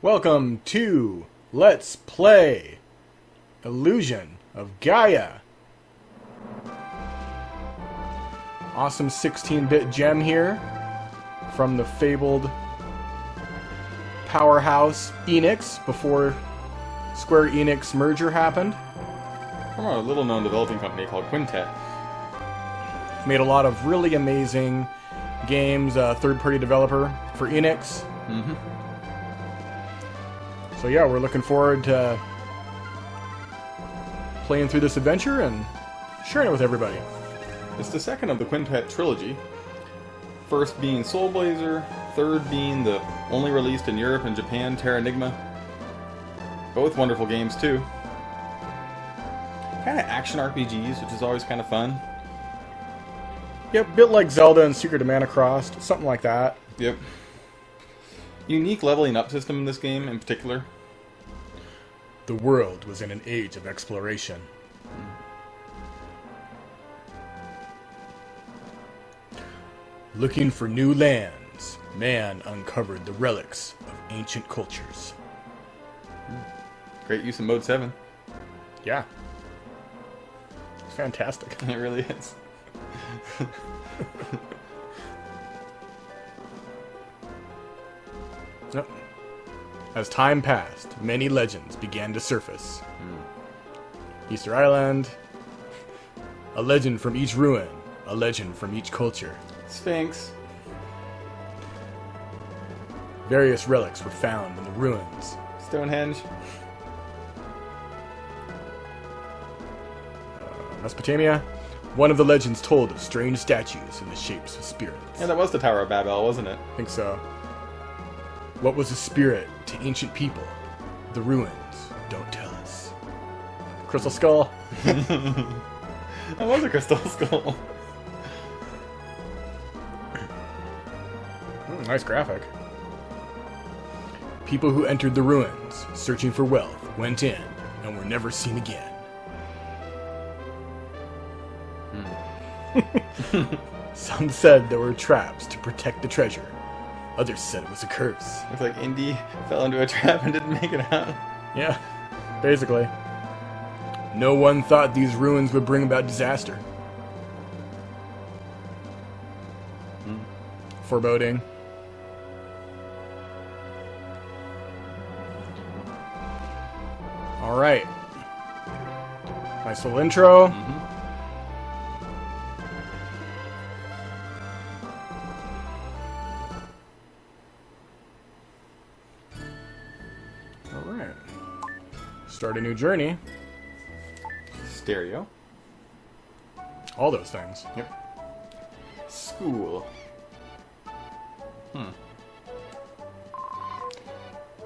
Welcome to Let's Play Illusion of Gaia. Awesome 16-bit gem here from the fabled powerhouse Enix before Square Enix merger happened. From a little-known developing company called Quintet. Made a lot of really amazing games, third-party developer for Enix. Mm-hmm. So yeah, we're looking forward to playing through this adventure and sharing it with everybody. It's the second of the Quintet trilogy. First being Soul Blazer, third being the only released in Europe and Japan, Terranigma. Both wonderful games too. Kind of action RPGs, which is always kind of fun. Yep, bit like Zelda and Secret of Mana Crossed, something like that. Yep. Unique leveling up system in this game in particular. The world was in an age of exploration. Looking for new lands, man uncovered the relics of ancient cultures. Great use of Mode 7. Yeah. It's fantastic. It really is. Yep. As time passed, many legends began to surface. Easter Island, a legend from each ruin, a legend from each culture. Sphinx. Various relics were found in the ruins. Stonehenge. Mesopotamia, one of the legends told of strange statues in the shapes of spirits. Yeah, that was the Tower of Babel, wasn't it? I think so. What was a spirit to ancient people? The ruins don't tell us. Crystal Skull. That was a crystal skull. Nice graphic. People who entered the ruins, searching for wealth, went in and were never seen again. Some said there were traps to protect the treasure. Others said it was a curse. Looks like Indy fell into a trap and didn't make it out. Yeah, basically. No one thought these ruins would bring about disaster. Foreboding. Alright. Nice little intro. Alright. Start a new journey. Stereo. All those things. Yep. School.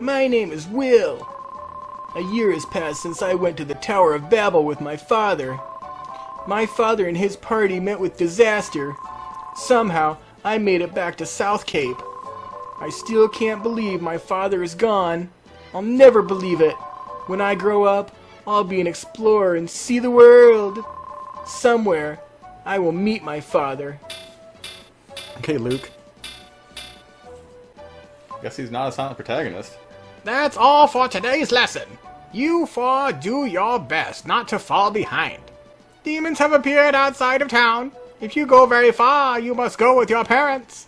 My name is Will. A year has passed since I went to the Tower of Babel with my father. My father and his party met with disaster. Somehow, I made it back to South Cape. I still can't believe my father is gone. I'll never believe it. When I grow up, I'll be an explorer and see the world. Somewhere, I will meet my father. Okay, Luke. Guess he's not a silent protagonist. That's all for today's lesson. You four do your best not to fall behind. Demons have appeared outside of town. If you go very far, you must go with your parents.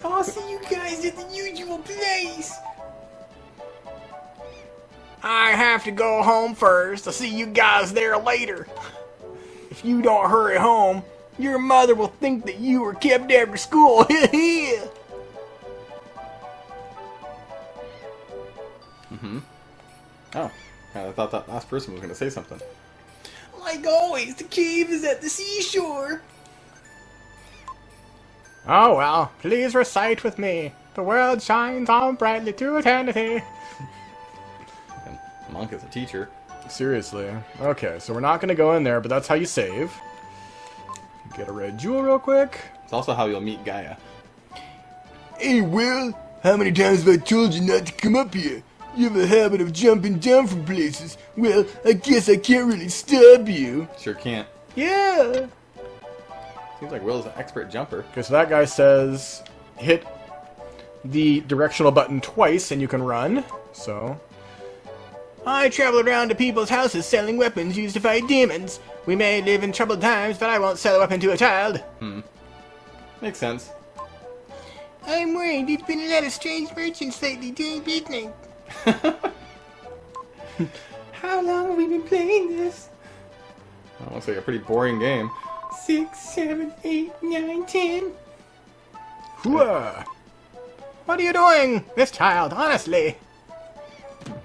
I'll see you guys at the usual place. I have to go home first. I'll see you guys there later. If you don't hurry home, your mother will think that you were kept after school. Oh, I thought that last person was going to say something. Like always, the cave is at the seashore. Oh well, please recite with me. The world shines on brightly to eternity. And Monk is a teacher. Seriously. Okay, so we're not going to go in there, but that's how you save. Get a red jewel real quick. It's also how you'll meet Gaia. Hey, Will, how many times have I told you not to come up here? You have a habit of jumping down from places. Well, I guess I can't really stop you. Sure can't. Yeah. Seems like Will's an expert jumper. Okay, so that guy says hit the directional button twice and you can run. So, I traveled around to people's houses selling weapons used to fight demons. We may live in troubled times, but I won't sell a weapon to a child. Makes sense. I'm worried there's been a lot of strange merchants lately doing business. How long have we been playing this? That looks like a pretty boring game. 6, 7, 8, 9, 10. hooah! What are you doing? This child, honestly.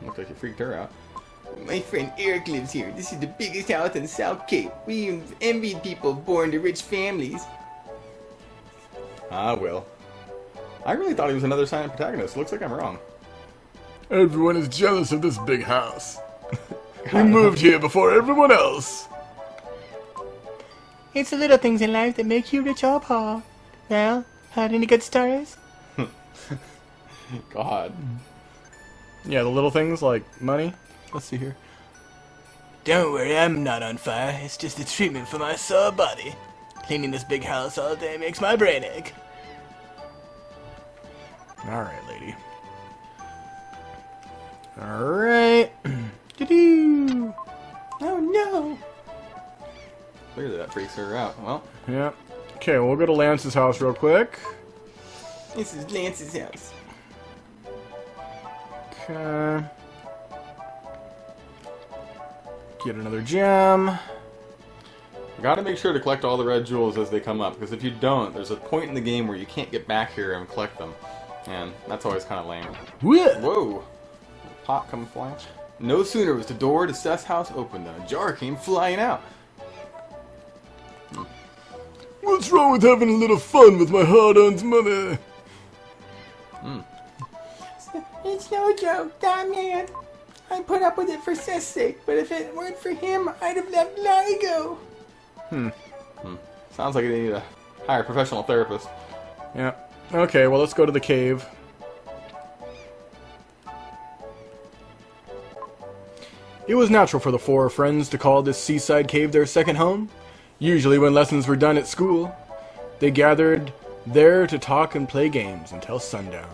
Looks like you freaked her out. My friend Eric lives here. This is the biggest house in South Cape. We envied people born to rich families. Ah, Will. I really thought he was another silent protagonist. Looks like I'm wrong. Everyone is jealous of this big house. We moved here before everyone else. It's the little things in life that make you rich or poor. Well, had any good stories? God. Yeah, the little things like money. Let's see here. Don't worry, I'm not on fire. It's just a treatment for my sore body. Cleaning this big house all day makes my brain ache. Alright, lady. Alright. Doo-doo. Oh no! Clearly that freaks her out. Well, Yeah. Okay, we'll go to Lance's house real quick. This is Lance's house. Okay. Get another gem. you gotta make sure to collect all the red jewels as they come up, because if you don't, there's a point in the game where you can't get back here and collect them. And that's always kind of lame. Whoa! Whoa! Pot come flying. No sooner was the door to Seth's house opened than a jar came flying out. What's wrong with having a little fun with my hard-earned money? It's no joke, that man. I put up with it for Seth's sake, but if it weren't for him, I'd have let Larry go. Sounds like they need to hire a professional therapist. Yeah. Okay, well, let's go to the cave. It was natural for the four friends to call this seaside cave their second home. Usually when lessons were done at school, they gathered there to talk and play games until sundown.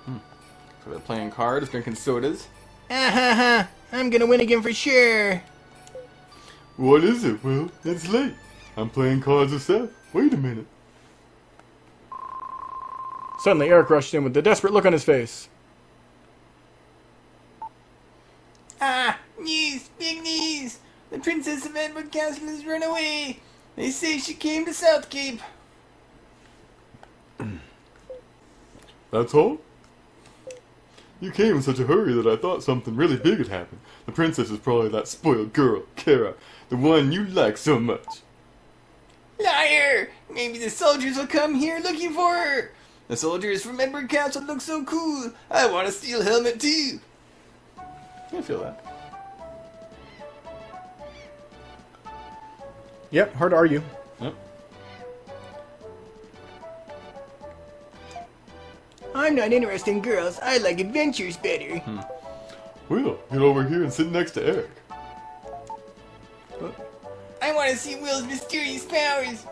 So they're playing cards, drinking sodas. I'm gonna win again for sure. What is it, Will? It's late. I'm playing cards with Seth. Wait a minute. Suddenly, Eric rushed in with a desperate look on his face. News! Big news! The Princess of Edward Castle has run away. They say she came to South Cape. That's all? You came in such a hurry that I thought something really big had happened. The princess is probably that spoiled girl, Kara, the one you like so much. Liar! Maybe the soldiers will come here looking for her. The soldiers from Edward Castle look so cool. I want a steel helmet too. I feel that. Yep, hard to argue. Yep. I'm not interested in girls. I like adventures better. Will, get over here and sit next to Eric. I want to see Will's mysterious powers.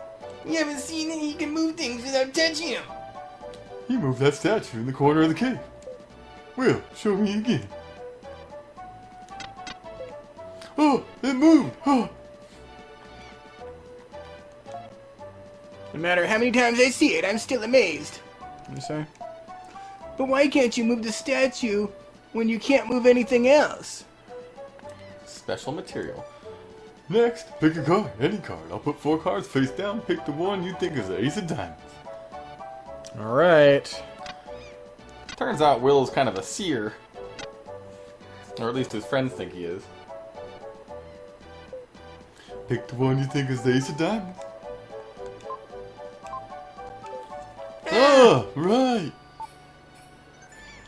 We haven't seen that he can move things without touching them. He moved that statue in the corner of the cave. Will, show me again. Oh, it moved! Oh. No matter how many times I see it, I'm still amazed. What do you say? But why can't you move the statue when you can't move anything else? Special material. Next, pick a card, any card. I'll put 4 cards face down, pick the one you think is the ace of diamonds. Alright. Turns out Will's kind of a seer. Or at least his friends think he is. Pick the one you think is the ace of diamonds. Ah, right.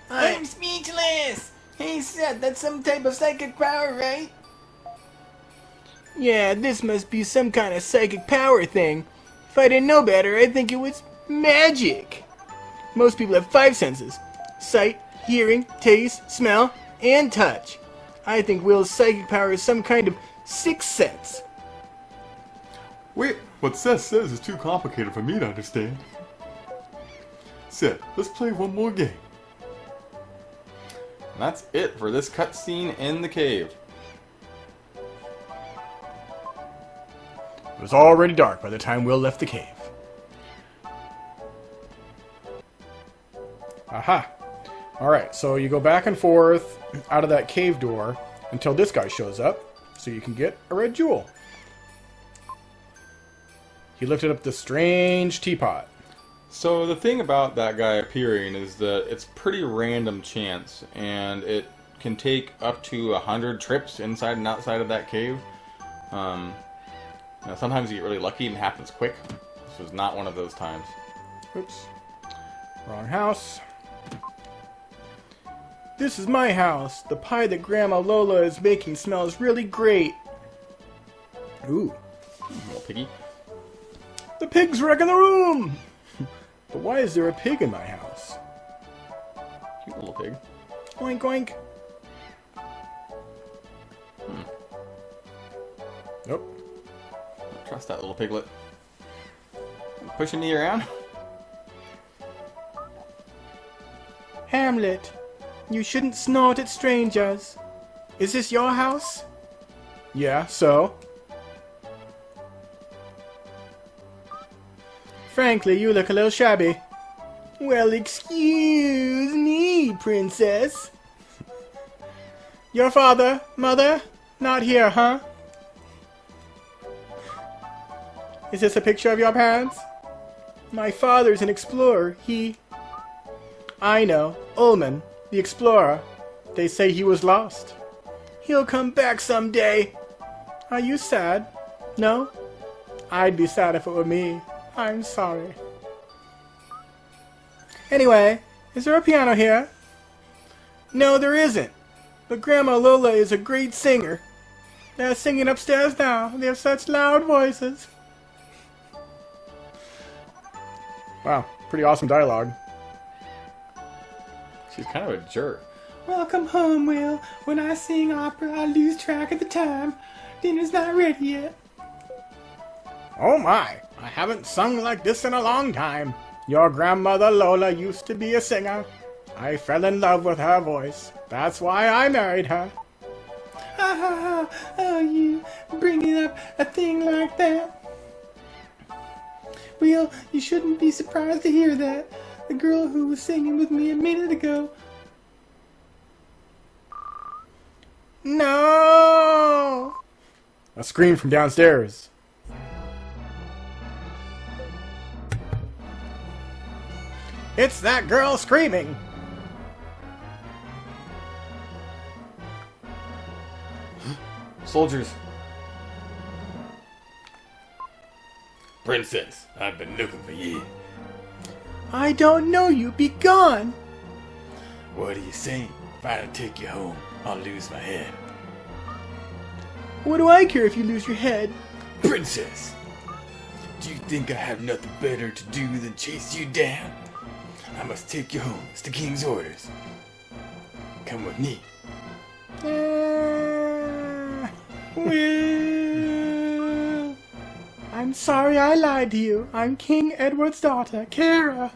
I'm speechless. Hey Seth, that's some type of psychic power, right? Yeah, this must be some kind of psychic power thing. If I didn't know better, I'd think it was magic. Most people have 5 senses: sight, hearing, taste, smell, and touch. I think Will's psychic power is some kind of 6th sense. Wait, what Seth says is too complicated for me to understand. Seth, let's play one more game. And that's it for this cutscene in the cave. It was already dark by the time Will left the cave. Aha! Alright, so you go back and forth out of that cave door until this guy shows up, so you can get a red jewel. He lifted up this strange teapot. So the thing about that guy appearing is that it's pretty random chance, and it can take up to 100 trips inside and outside of that cave. Now sometimes you get really lucky and it happens quick. This was not one of those times. Oops. Wrong house. This is my house. The pie that Grandma Lola is making smells really great. Ooh. Little piggy. The pig's wrecking the room! But why is there a pig in my house? Cute little pig. Oink oink. Nope. Don't trust that little piglet. Pushing me around? Hamlet, you shouldn't snort at strangers. Is this your house? Yeah, so? Frankly, you look a little shabby. Well, excuse me, princess. Your father, mother, not here, huh? Is this a picture of your parents? My father's an explorer. I know, Ullman, the explorer. They say he was lost. He'll come back someday. Are you sad? No? I'd be sad if it were me. I'm sorry. Anyway, is there a piano here? No, there isn't. But Grandma Lola is a great singer. They're singing upstairs now. They have such loud voices. Wow, pretty awesome dialogue. She's kind of a jerk. Welcome home, Will. When I sing opera, I lose track of the time. Dinner's not ready yet. Oh my, I haven't sung like this in a long time. Your grandmother Lola used to be a singer. I fell in love with her voice. That's why I married her. Ha ha ha. Oh, you bringing up a thing like that. Will, you shouldn't be surprised to hear that. The girl who was singing with me a minute ago. No! A scream from downstairs. It's that girl screaming. Soldiers. Princess, I've been looking for you. I don't know you. Be gone. What do you say? If I don't take you home, I'll lose my head. What do I care if you lose your head? Princess, do you think I have nothing better to do than chase you down? I must take you home. It's the king's orders. Come with me. Will. I'm sorry I lied to you. I'm King Edward's daughter, Kara.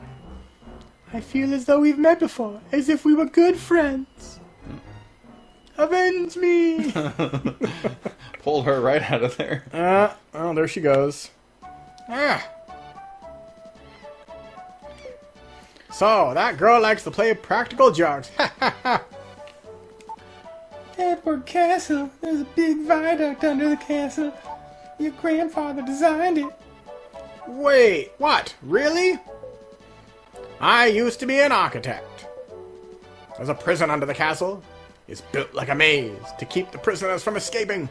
I feel as though we've met before, as if we were good friends. Avenge me! Pulled her right out of there. Oh, there she goes. So, that girl likes to play practical jokes. Edward Castle. There's a big viaduct under the castle. Your grandfather designed it. Wait, what? Really? I used to be an architect. There's a prison under the castle. It's built like a maze to keep the prisoners from escaping.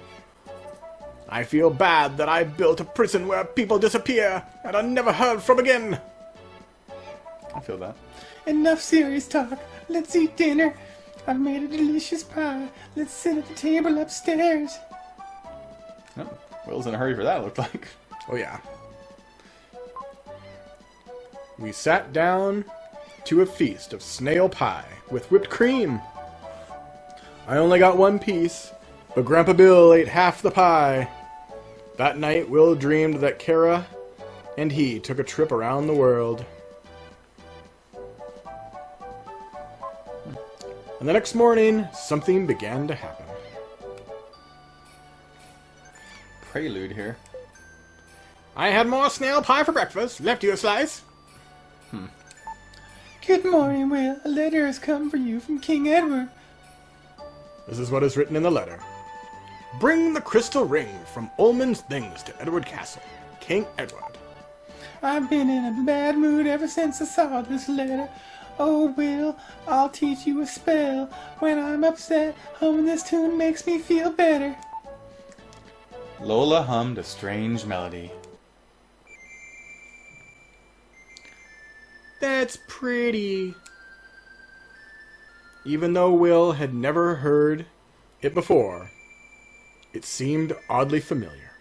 I feel bad that I built a prison where people disappear and are never heard from again. I feel that. Enough serious talk. Let's eat dinner. I've made a delicious pie. Let's sit at the table upstairs. Oh, Will's in a hurry for that, it looked like. Oh yeah. We sat down to a feast of snail pie with whipped cream. I only got one piece, but Grandpa Bill ate half the pie. That night, Will dreamed that Kara and he took a trip around the world. And the next morning, something began to happen. Prelude here. I had more snail pie for breakfast. Left you a slice. Good morning, Will. A letter has come for you from King Edward. This is what is written in the letter. Bring the crystal ring from Ullman's Things to Edward Castle. King Edward. I've been in a bad mood ever since I saw this letter. Oh, Will, I'll teach you a spell. When I'm upset, humming this tune makes me feel better. Lola hummed a strange melody. That's pretty. Even though Will had never heard it before, it seemed oddly familiar.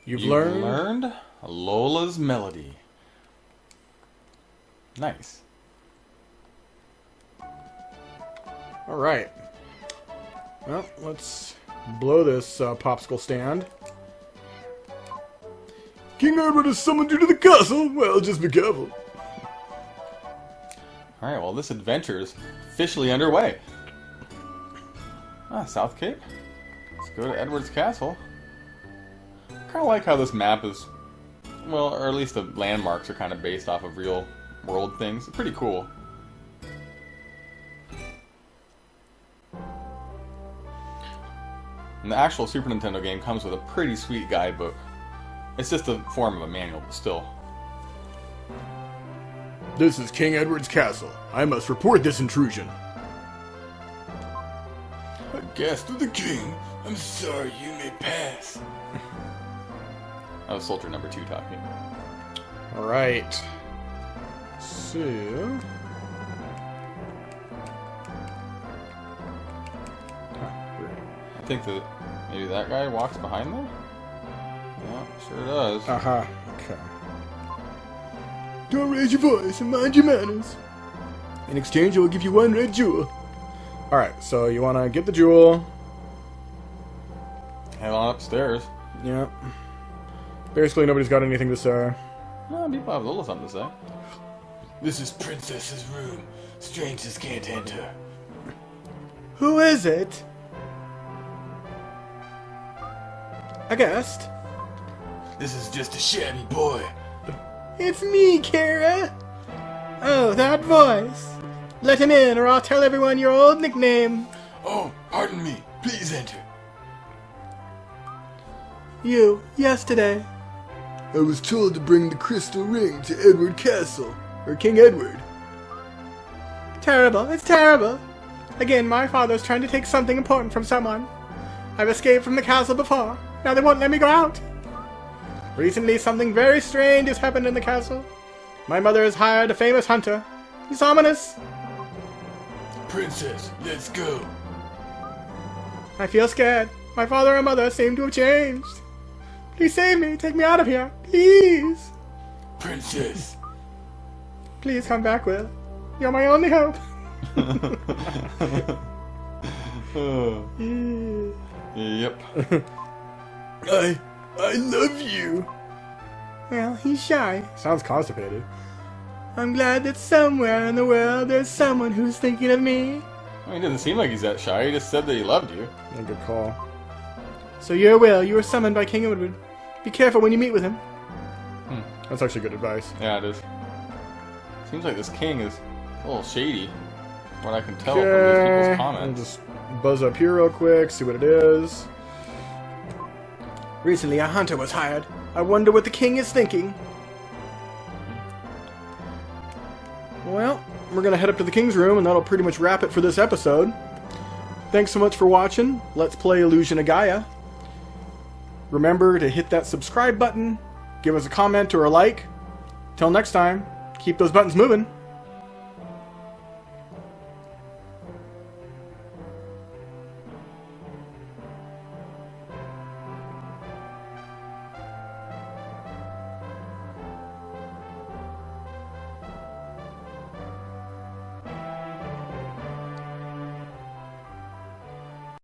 You've learned Lola's melody. Nice. All right. Well, let's blow this popsicle stand. King Edward has summoned you to the castle. Well, just be careful. Alright, well, this adventure is officially underway. Ah, South Cape. Let's go to Edward's Castle. Kind of like how this map is, well, or at least the landmarks are kind of based off of real world things. It's pretty cool. And the actual Super Nintendo game comes with a pretty sweet guidebook. It's just a form of a manual, but still. This is King Edward's castle. I must report this intrusion. A guest of the king. I'm sorry, you may pass. That was Soldier number 2 talking. All right. So... I think that maybe that guy walks behind there? Yeah, sure does. Uh-huh. Okay. Don't raise your voice and mind your manners. In exchange, I will give you 1 red jewel. Alright, so you want to get the jewel. Head on upstairs. Yeah. Basically, nobody's got anything to say. Well, people have a little something to say. This is Princess's room. Strangers can't enter. Who is it? A guest? This is just a shabby boy. It's me, Kara. Oh, that voice. Let him in, or I'll tell everyone your old nickname. Oh, pardon me. Please enter. You, yesterday. I was told to bring the crystal ring to Edward Castle, or King Edward. Terrible, it's terrible. Again, my father's trying to take something important from someone. I've escaped from the castle before. Now they won't let me go out. Recently, something very strange has happened in the castle. My mother has hired a famous hunter. He's ominous. Princess, let's go. I feel scared. My father and mother seem to have changed. Please save me. Take me out of here. Please. Princess. Please come back, Will. You're my only hope. Yep. I love you. Well, he's shy. Sounds constipated. I'm glad that somewhere in the world there's someone who's thinking of me. I mean, it doesn't seem like he's that shy. He just said that he loved you. Yeah, good call. So you're Will. You were summoned by King Edward. Be careful when you meet with him. That's actually good advice. Yeah, it is. Seems like this king is a little shady. What I can tell from these Okay, people's I'll comments. just buzz up here real quick, see what it is. Recently, a hunter was hired. I wonder what the king is thinking. Well, we're going to head up to the king's room, and that'll pretty much wrap it for this episode. Thanks so much for watching. Let's play Illusion of Gaia. Remember to hit that subscribe button, give us a comment or a like. Till next time, keep those buttons moving.